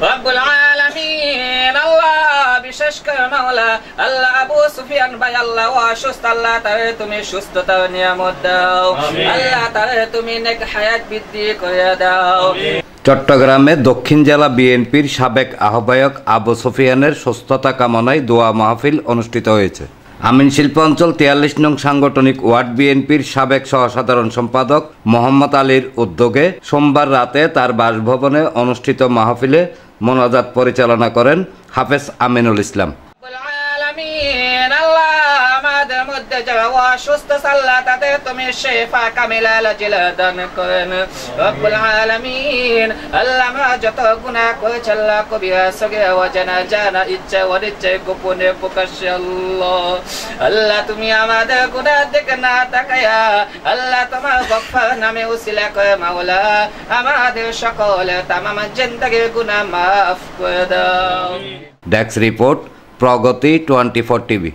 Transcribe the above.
রব্বুল আলামিন আল্লাহ বিশেষ করে মাওলা আল্লাহ আবু সুফিয়ান ভাই আল্লাহ অসুস্থ, আল্লাহ তারে তুমি সুস্থতা নিয়ামত দাও, আল্লাহ তারে তুমি নেক হায়াত বৃদ্ধি করে দাও। চট্টগ্রামে দক্ষিণ জেলা বিএনপির সাবেক আহ্বায়ক আবু সুফিয়ানের সুস্থতা কামনায় দোয়া মাহফিল অনুষ্ঠিত হয়েছে। আমিন শিল্প অঞ্চল 43 নং সাংগঠনিক ওয়ার্ড বিএনপির সাবেক সহসাধারণ সম্পাদক মোহাম্মদ আলীর উদ্যোগে সোমবার রাতে তার বাসভবনে অনুষ্ঠিত মাহফিলে মোনাজাত পরিচালনা করেন হাফেজ আমিনুল ইসলাম। আমাদের মধ্যে যারা অসুস্থ আল্লাহ তাদের তুমি শেফা কামিলা লাজিলা দান করেন রব্বুল আলামিন। আল্লাহ আমরা যত গুনাহ করেছি আল্লাহ কবিরা সগীরা অজানা জানা ইচ্ছা অনিচ্ছা গোপনে প্রকাশ্যে আল্লাহ তুমি আমাদের গুনাহ দেখে না তাকায়া আল্লাহ তোমার গফফার নামে উসিলা করে মাওলা আমাদের সকলের তামাম জিন্দেগির গুনাহ মাফ করে দাও। ডেস্ক রিপোর্ট প্রগতি 24 টিভি।